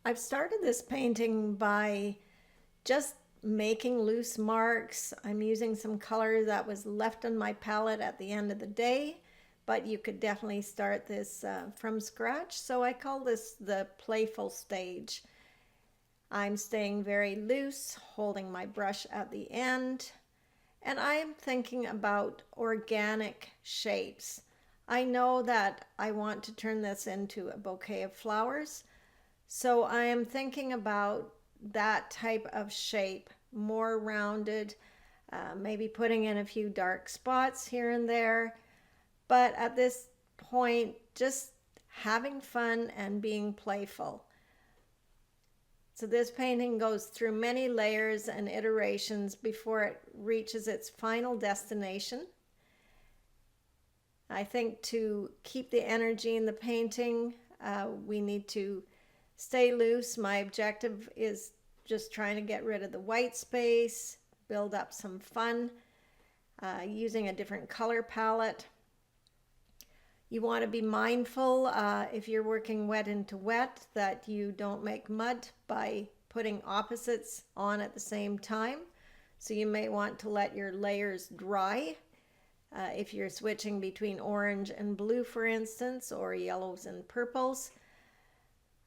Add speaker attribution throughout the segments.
Speaker 1: I've started this painting by just making loose marks. I'm using some color that was left on my palette at the end of the day, but you could definitely start this from scratch. So I call this the playful stage. I'm staying very loose, holding my brush at the end, and I am thinking about organic shapes. I know that I want to turn this into a bouquet of flowers, so I am thinking about that type of shape, more rounded, maybe putting in a few dark spots here and there. But at this point, just having fun and being playful. So this painting goes through many layers and iterations before it reaches its final destination. I think to keep the energy in the painting, we need to stay loose. My objective is just trying to get rid of the white space, build up some fun, using a different color palette. You want to be mindful if you're working wet into wet that you don't make mud by putting opposites on at the same time. So you may want to let your layers dry if you're switching between orange and blue, for instance, or yellows and purples.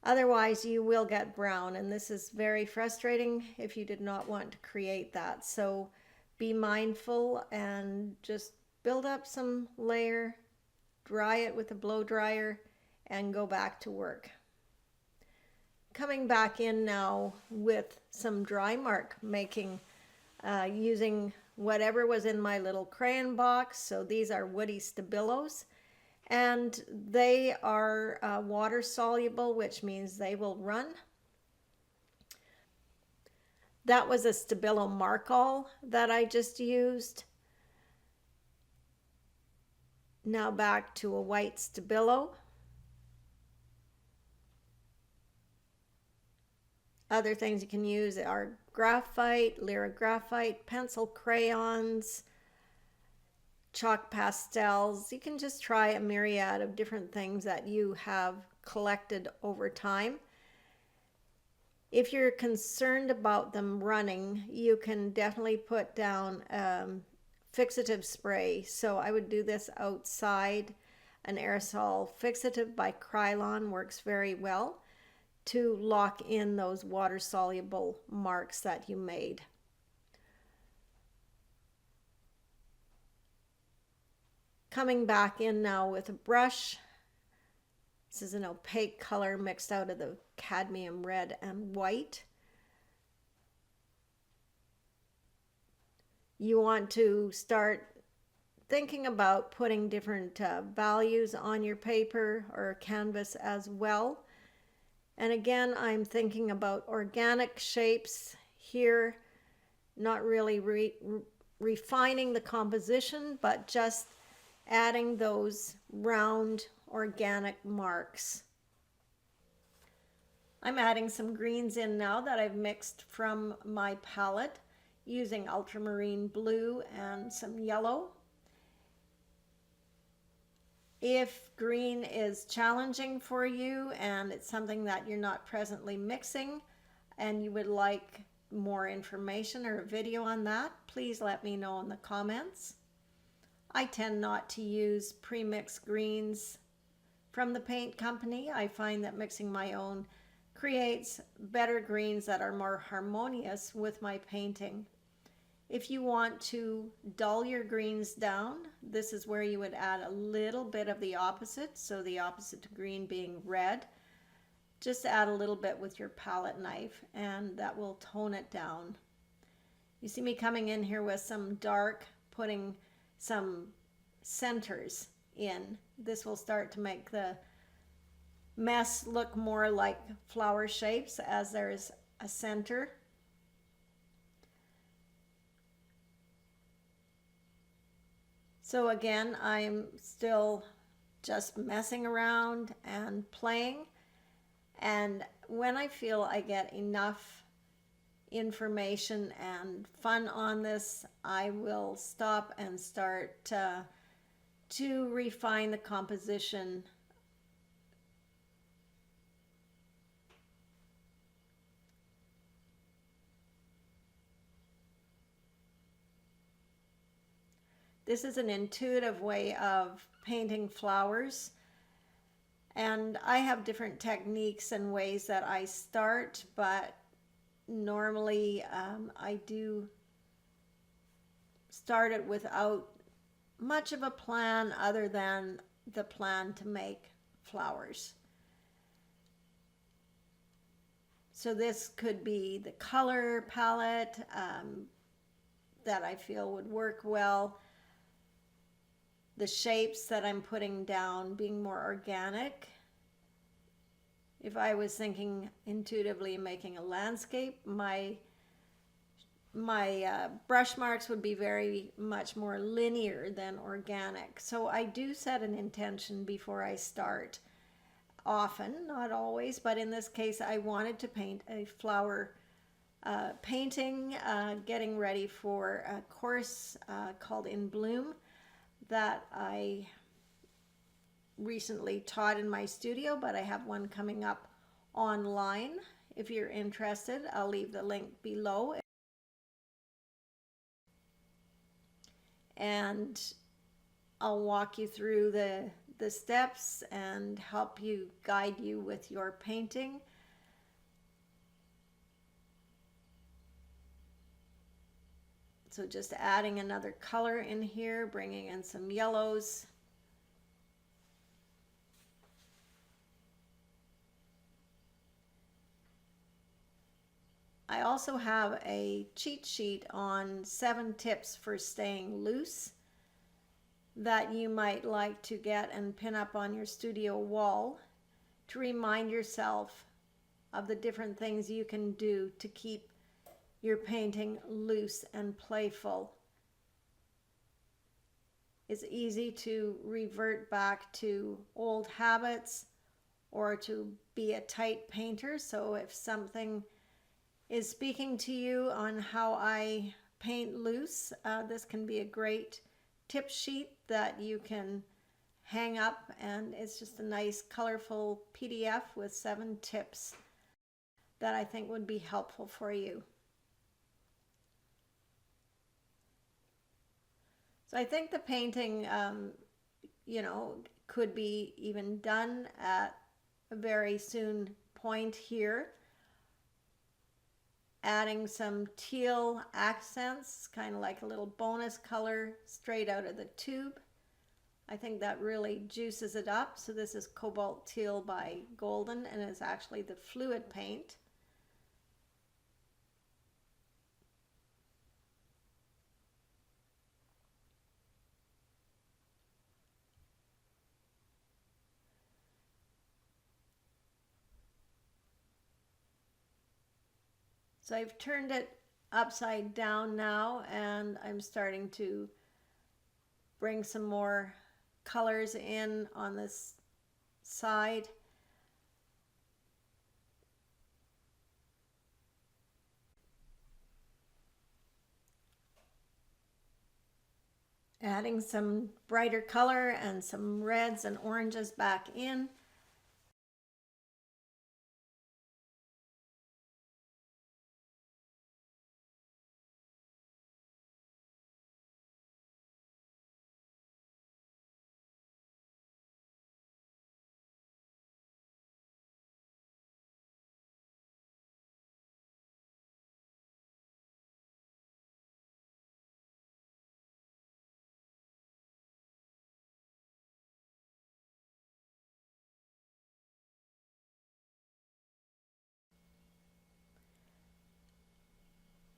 Speaker 1: Otherwise, you will get brown, and this is very frustrating if you did not want to create that. So be mindful and just build up some layer, dry it with a blow dryer, and go back to work. Coming back in now with some dry mark making, using whatever was in my little crayon box. So these are woody Stabilos, and they are water soluble, which means they will run. That was a Stabilo Markall that I just used. Now back to a white Stabilo. Other things you can use are graphite, Lyra graphite, pencil crayons, chalk pastels. You can just try a myriad of different things that you have collected over time. If you're concerned about them running, you can definitely put down fixative spray. So I would do this outside. An aerosol fixative by Krylon works very well to lock in those water soluble marks that you made. Coming back in now with a brush. This is an opaque color mixed out of the cadmium red and white. You want to start thinking about putting different values on your paper or canvas as well. And again, I'm thinking about organic shapes here, not really refining the composition, but just adding those round organic marks. I'm adding some greens in now that I've mixed from my palette using ultramarine blue and some yellow. If green is challenging for you and it's something that you're not presently mixing and you would like more information or a video on that, please let me know in the comments. I tend not to use pre-mixed greens from the paint company. I find that mixing my own creates better greens that are more harmonious with my painting. If you want to dull your greens down, this is where you would add a little bit of the opposite, so the opposite to green being red. Just add a little bit with your palette knife and that will tone it down. You see me coming in here with some dark, putting some centers in. This will start to make the mess look more like flower shapes as there's a center. So again, I'm still just messing around and playing. And when I feel I get enough information and fun on this, I will stop and start to refine the composition. This is an intuitive way of painting flowers. And I have different techniques and ways that I start, but normally I do start it without much of a plan other than the plan to make flowers. So this could be the color palette that I feel would work well. The shapes that I'm putting down being more organic. If I was thinking intuitively making a landscape, my brush marks would be very much more linear than organic. So I do set an intention before I start. Often, not always, but in this case I wanted to paint a flower painting, getting ready for a course called In Bloom that I recently taught in my studio, but I have one coming up online. If you're interested, I'll leave the link below. And I'll walk you through the steps and help you, guide you with your painting. So just adding another color in here, bringing in some yellows. I also have a cheat sheet on 7 tips for staying loose that you might like to get and pin up on your studio wall to remind yourself of the different things you can do to keep your painting loose and playful. It's easy to revert back to old habits or to be a tight painter. So if something is speaking to you on how I paint loose, this can be a great tip sheet that you can hang up, and it's just a nice colorful PDF with 7 tips that I think would be helpful for you. So I think the painting, could be even done at a very soon point here. Adding some teal accents, kind of like a little bonus color straight out of the tube. I think that really juices it up. So this is Cobalt Teal by Golden, and it's actually the fluid paint. So I've turned it upside down now, and I'm starting to bring some more colors in on this side. Adding some brighter color and some reds and oranges back in.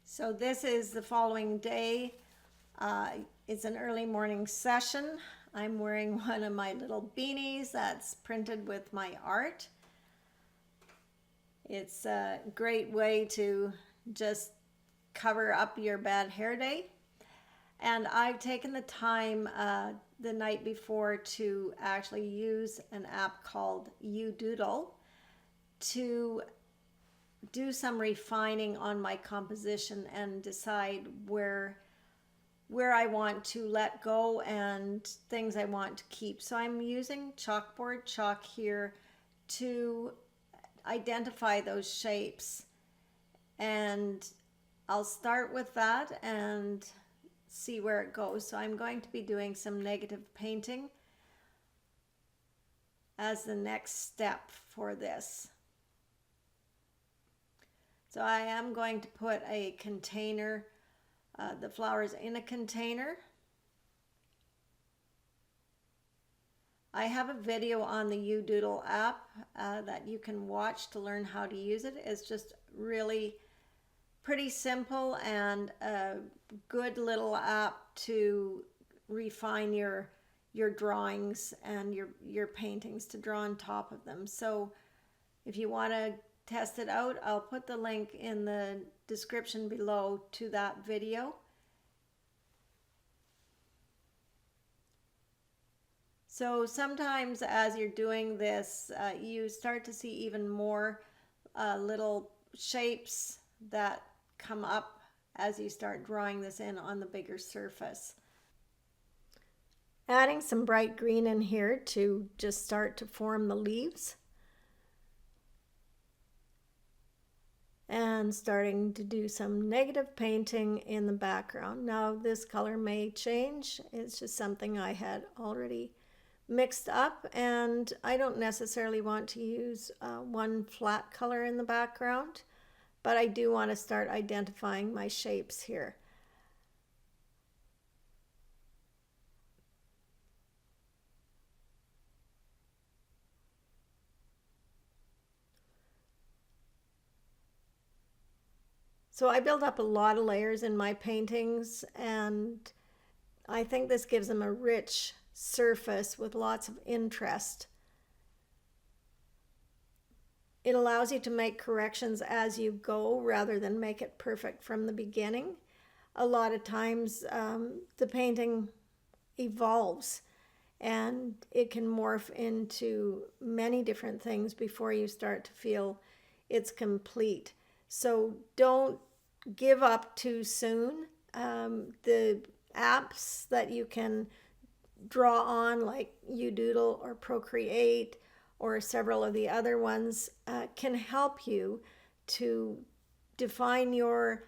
Speaker 1: So this is the following day. It's an early morning session. I'm wearing one of my little beanies that's printed with my art. It's a great way to just cover up your bad hair day. And I've taken the time the night before to actually use an app called UDoodle to do some refining on my composition and decide where I want to let go and things I want to keep. So I'm using chalkboard chalk here to identify those shapes, and I'll start with that and see where it goes. So I'm going to be doing some negative painting as the next step for this. So I am going to put a container, the flowers in a container. I have a video on the UDoodle app that you can watch to learn how to use it. It's just really pretty simple and a good little app to refine your drawings and your paintings, to draw on top of them. So if you want to test it out, I'll put the link in the description below to that video. So sometimes as you're doing this, you start to see even more little shapes that come up as you start drawing this in on the bigger surface. Adding some bright green in here to just start to form the leaves. And starting to do some negative painting in the background. Now this color may change. It's just something I had already mixed up, and I don't necessarily want to use one flat color in the background, but I do want to start identifying my shapes here. So I build up a lot of layers in my paintings, and I think this gives them a rich surface with lots of interest. It allows you to make corrections as you go rather than make it perfect from the beginning. A lot of times the painting evolves and it can morph into many different things before you start to feel it's complete. So don't give up too soon. The apps that you can draw on, like UDoodle or Procreate or several of the other ones, can help you to define your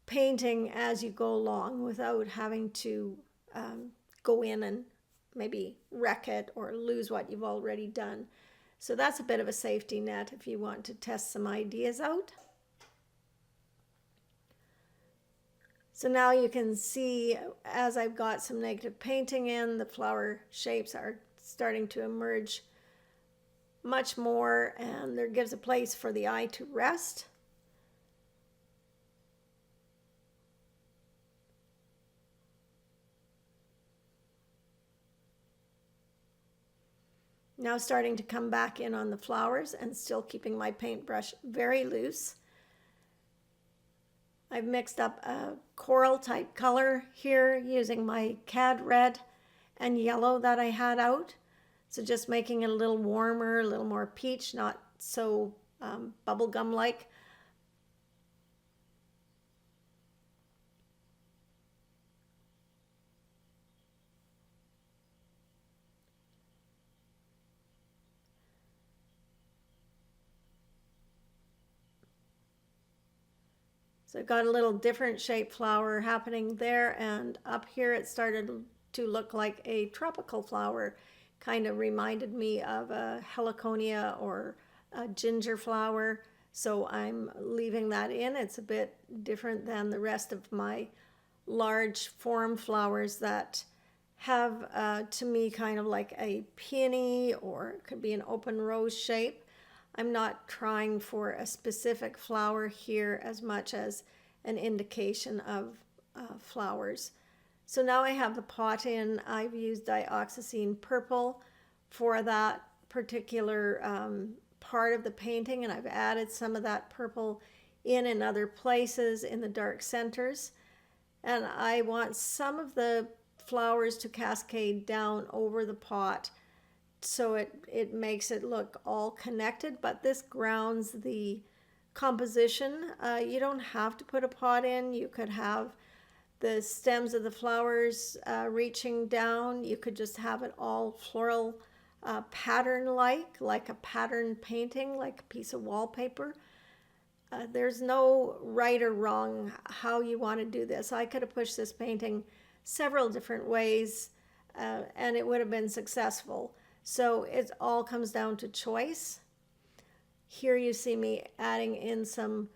Speaker 1: painting as you go along without having to go in and maybe wreck it or lose what you've already done. So that's a bit of a safety net if you want to test some ideas out. So now you can see as I've got some negative painting in, the flower shapes are starting to emerge much more, and there gives a place for the eye to rest. Now starting to come back in on the flowers and still keeping my paintbrush very loose. I've mixed up a coral type color here using my cad red and yellow that I had out. So just making it a little warmer, a little more peach, not so bubblegum-like. So I've got a little different shaped flower happening there, and up here it started to look like a tropical flower. Kind of reminded me of a heliconia or a ginger flower. So I'm leaving that in. It's a bit different than the rest of my large form flowers that have, to me, kind of like a peony, or it could be an open rose shape. I'm not trying for a specific flower here as much as an indication of flowers. So now I have the pot in. I've used dioxazine purple for that particular part of the painting, and I've added some of that purple in other places in the dark centers. And I want some of the flowers to cascade down over the pot, so it makes it look all connected, but this grounds the composition. You don't have to put a pot in. You could have the stems of the flowers reaching down. You could just have it all floral pattern-like a pattern painting, like a piece of wallpaper. There's no right or wrong how you want to do this. I could have pushed this painting several different ways, and it would have been successful. So it all comes down to choice. Here you see me adding in some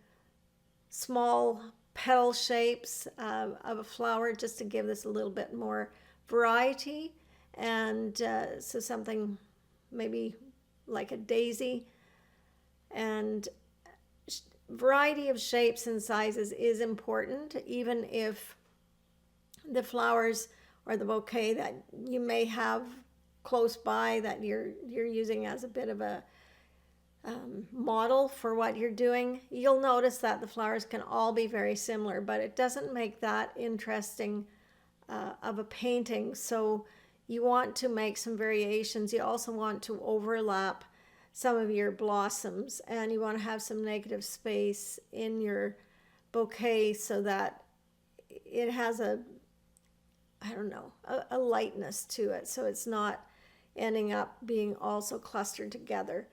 Speaker 1: small petal shapes of a flower just to give this a little bit more variety. And so something maybe like a daisy. And variety of shapes and sizes is important, even if the flowers or the bouquet that you may have close by that you're using as a bit of a model for what you're doing, you'll notice that the flowers can all be very similar, but it doesn't make that interesting of a painting. So you want to make some variations. You also want to overlap some of your blossoms, and you want to have some negative space in your bouquet so that it has a, I don't know, a lightness to it, so it's not ending up being also clustered together.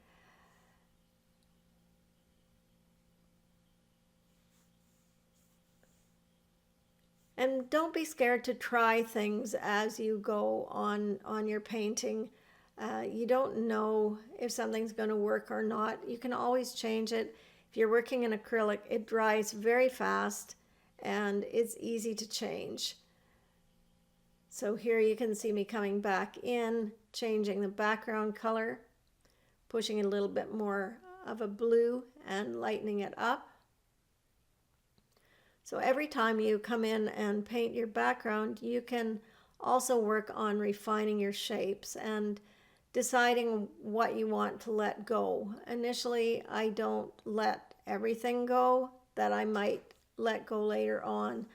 Speaker 1: And don't be scared to try things as you go on your painting. You don't know if something's going to work or not. You can always change it. If you're working in acrylic, it dries very fast and it's easy to change. So here you can see me coming back in, changing the background color, pushing a little bit more of a blue and lightening it up. So every time you come in and paint your background, you can also work on refining your shapes and deciding what you want to let go. Initially, I don't let everything go that I might let go later on.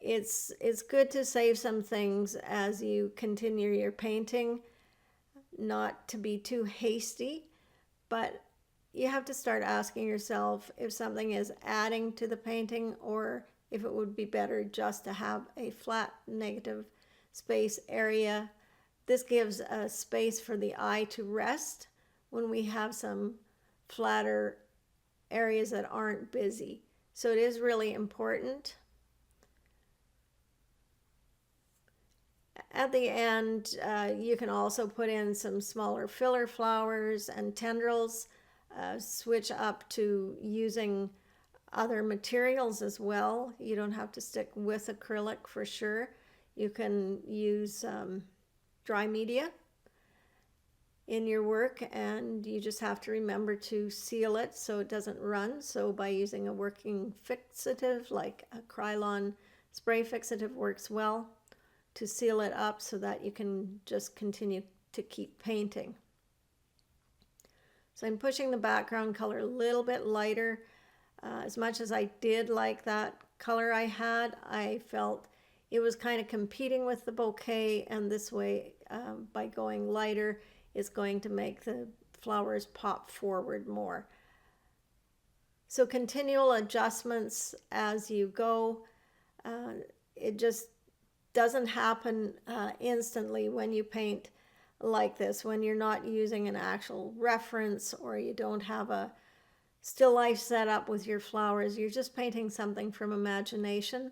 Speaker 1: It's good to save some things as you continue your painting, not to be too hasty, but you have to start asking yourself if something is adding to the painting or if it would be better just to have a flat negative space area. This gives a space for the eye to rest when we have some flatter areas that aren't busy. So it is really important. At the end, you can also put in some smaller filler flowers and tendrils. Switch up to using other materials as well. You don't have to stick with acrylic for sure. You can use dry media in your work, and you just have to remember to seal it so it doesn't run. So by using a working fixative like Acrylic spray fixative works well to seal it up so that you can just continue to keep painting. So I'm pushing the background color a little bit lighter. As much as I did like that color I had, I felt it was kind of competing with the bouquet, and this way, by going lighter, is going to make the flowers pop forward more. So continual adjustments as you go. It just doesn't happen instantly when you paint like this, when you're not using an actual reference or you don't have a still life set up with your flowers. You're just painting something from imagination.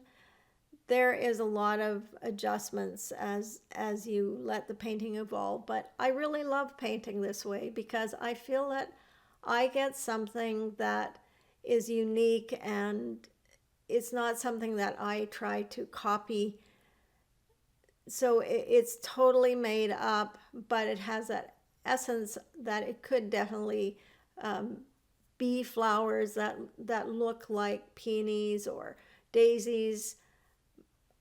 Speaker 1: There is a lot of adjustments as you let the painting evolve, but I really love painting this way because I feel that I get something that is unique, and it's not something that I try to copy. So it's totally made up, but it has that essence that it could definitely be flowers that look like peonies or daisies,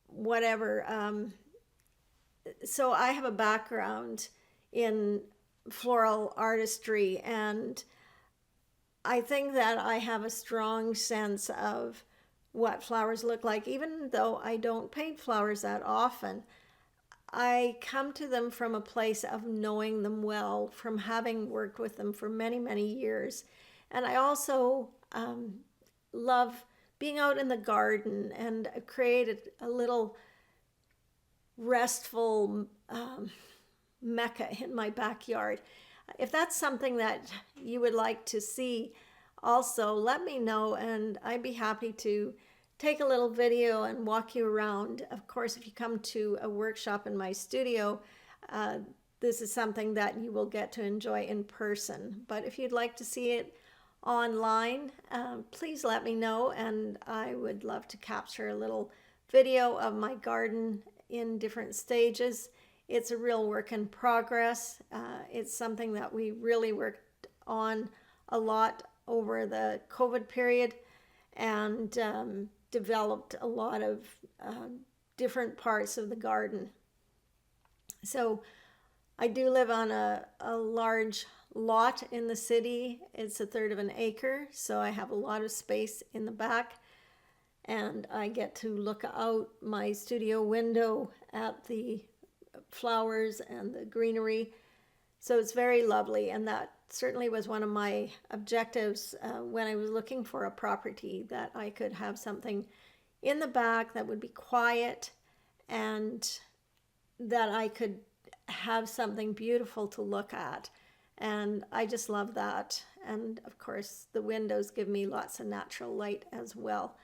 Speaker 1: whatever. So I have a background in floral artistry, and I think that I have a strong sense of what flowers look like, even though I don't paint flowers that often. I come to them from a place of knowing them well, from having worked with them for many, many years. And I also love being out in the garden and created a little restful mecca in my backyard. If that's something that you would like to see, also let me know, and I'd be happy to take a little video and walk you around. Of course, if you come to a workshop in my studio, this is something that you will get to enjoy in person. But if you'd like to see it online, please let me know, and I would love to capture a little video of my garden in different stages. It's a real work in progress. It's something that we really worked on a lot over the COVID period, and developed a lot of different parts of the garden. So I do live on a large lot in the city. It's 1/3 of an acre, so I have a lot of space in the back, and I get to look out my studio window at the flowers and the greenery. So it's very lovely, and that certainly was one of my objectives when I was looking for a property, that I could have something in the back that would be quiet, and that I could have something beautiful to look at. And I just love that. And of course, the windows give me lots of natural light as well.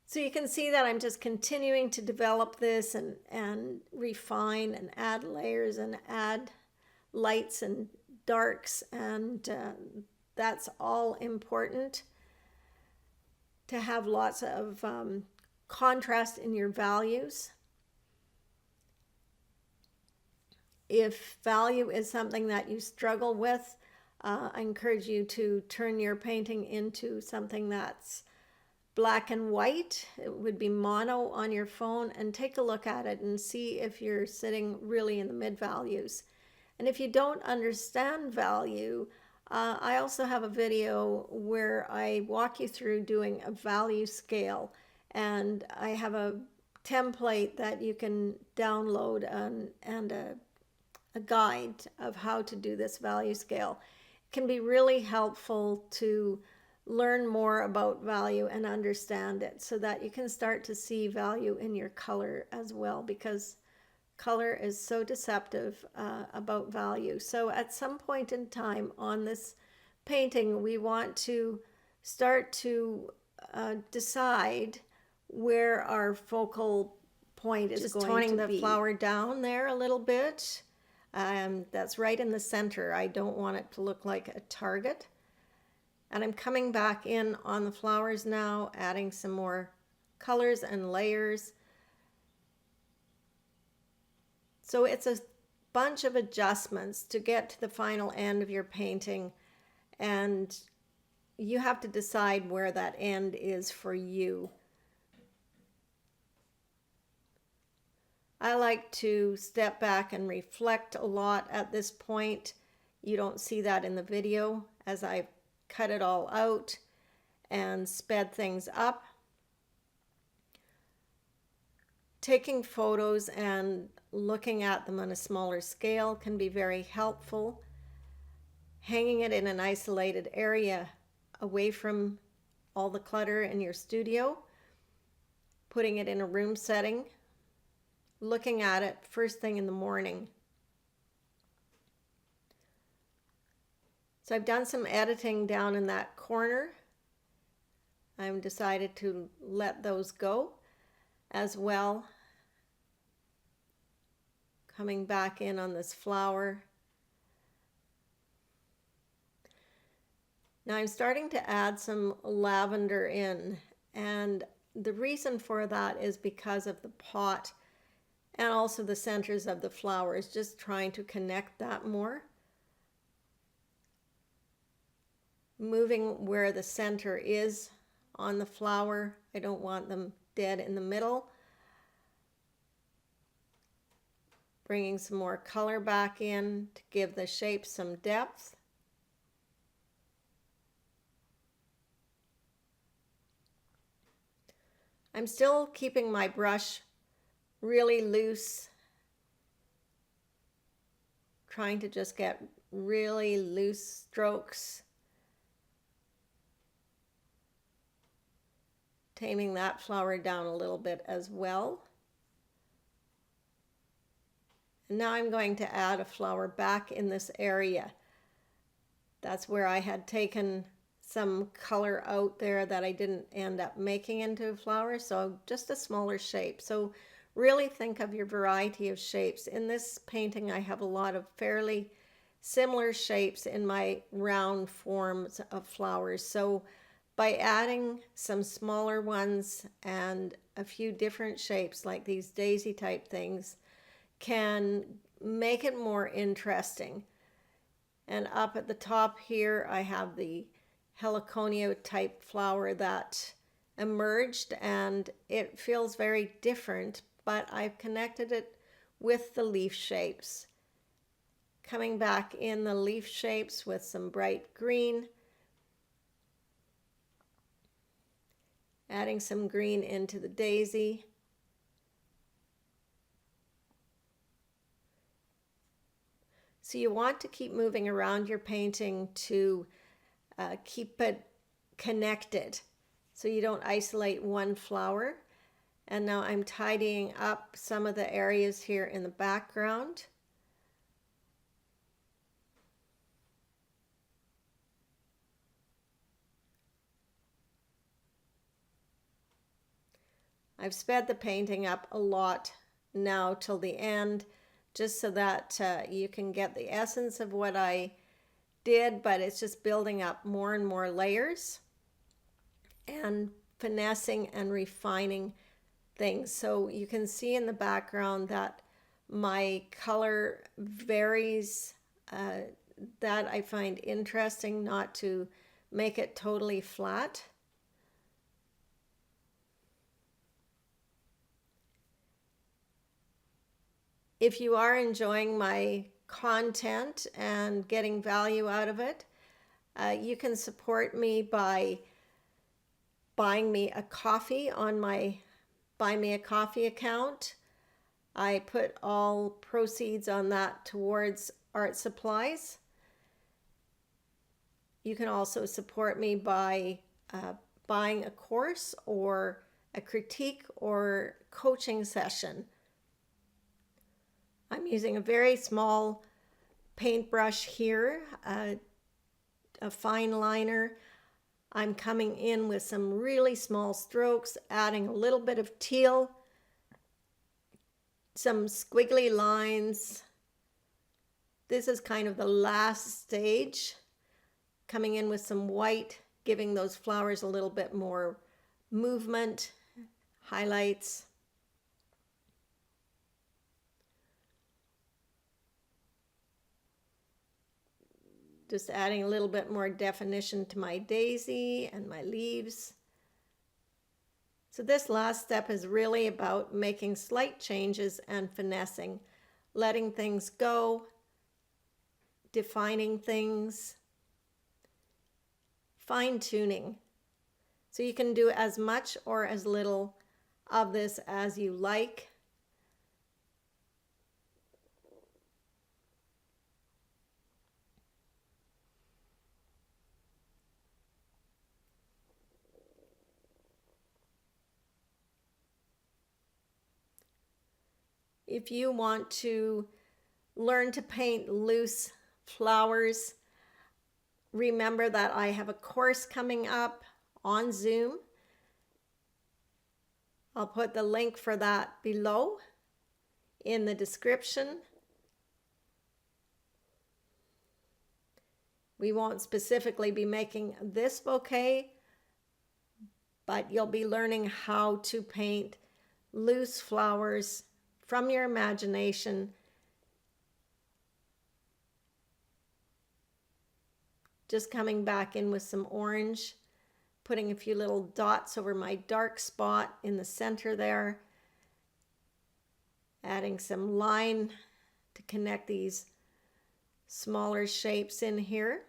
Speaker 1: So you can see that I'm just continuing to develop this and refine and add layers and add lights and darks, and that's all important, to have lots of contrast in your values. If value is something that you struggle with, I encourage you to turn your painting into something that's black and white. It would be mono on your phone, and take a look at it and see if you're sitting really in the mid values. And if you don't understand value, I also have a video where I walk you through doing a value scale, and I have a template that you can download and a guide of how to do this value scale. It can be really helpful to learn more about value and understand it, so that you can start to see value in your color as well, because color is so deceptive about value. So at some point in time on this painting, we want to start to decide where our focal point is going to be. Just toning the flower down there a little bit. That's right in the center. I don't want it to look like a target. And I'm coming back in on the flowers now, adding some more colors and layers. So it's a bunch of adjustments to get to the final end of your painting, and you have to decide where that end is for you. I like to step back and reflect a lot at this point. You don't see that in the video, as I've cut it all out and sped things up. Taking photos and looking at them on a smaller scale can be very helpful. Hanging it in an isolated area away from all the clutter in your studio, putting it in a room setting, looking at it first thing in the morning. So I've done some editing down in that corner. I've decided to let those go as well. Coming back in on this flower. Now I'm starting to add some lavender in, and the reason for that is because of the pot and also the centers of the flowers, just trying to connect that more. Moving where the center is on the flower. I don't want them dead in the middle. Bringing some more color back in to give the shape some depth. I'm still keeping my brush really loose, trying to just get really loose strokes, taming that flower down a little bit as well. And now I'm going to add a flower back in this area. That's where I had taken some color out there that I didn't end up making into a flower, so just a smaller shape. So really think of your variety of shapes. In this painting, I have a lot of fairly similar shapes in my round forms of flowers. So by adding some smaller ones and a few different shapes like these daisy type things can make it more interesting. And up at the top here, I have the heliconia type flower that emerged, and it feels very different, but I've connected it with the leaf shapes. Coming back in the leaf shapes with some bright green, adding some green into the daisy. So you want to keep moving around your painting to keep it connected so you don't isolate one flower. And now I'm tidying up some of the areas here in the background. I've sped the painting up a lot now till the end, just so that you can get the essence of what I did, but it's just building up more and more layers and finessing and refining things. So you can see in the background that my color varies. That I find interesting, not to make it totally flat. If you are enjoying my content and getting value out of it, you can support me by buying me a coffee on my Buy Me a Coffee account. I put all proceeds on that towards art supplies. You can also support me by buying a course or a critique or coaching session. I'm using a very small paintbrush here, a fine liner. I'm coming in with some really small strokes, adding a little bit of teal, some squiggly lines. This is kind of the last stage, coming in with some white, giving those flowers a little bit more movement, highlights. Just adding a little bit more definition to my daisy and my leaves. So this last step is really about making slight changes and finessing, letting things go, defining things, fine-tuning. So you can do as much or as little of this as you like. If you want to learn to paint loose flowers, remember that I have a course coming up on Zoom. I'll put the link for that below in the description. We won't specifically be making this bouquet, but you'll be learning how to paint loose flowers from your imagination. Just coming back in with some orange, putting a few little dots over my dark spot in the center there, adding some line to connect these smaller shapes in here.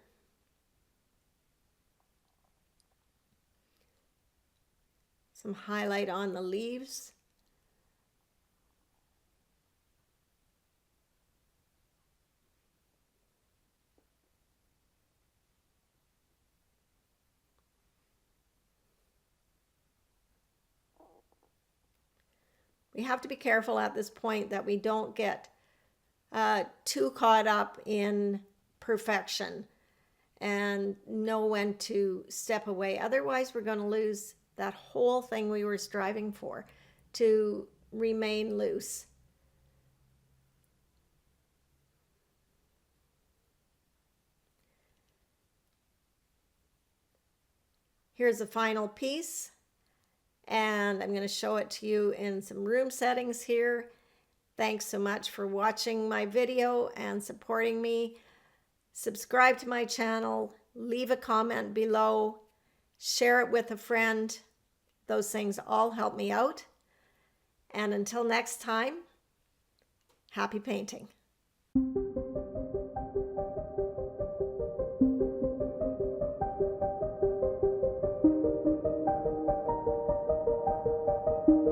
Speaker 1: Some highlight on the leaves. We have to be careful at this point that we don't get too caught up in perfection and know when to step away. Otherwise, we're going to lose that whole thing we were striving for, to remain loose. Here's the final piece, and I'm going to show it to you in some room settings here. Thanks so much for watching my video and supporting me. Subscribe to my channel, leave a comment below, share it with a friend. Those things all help me out. And until next time, happy painting.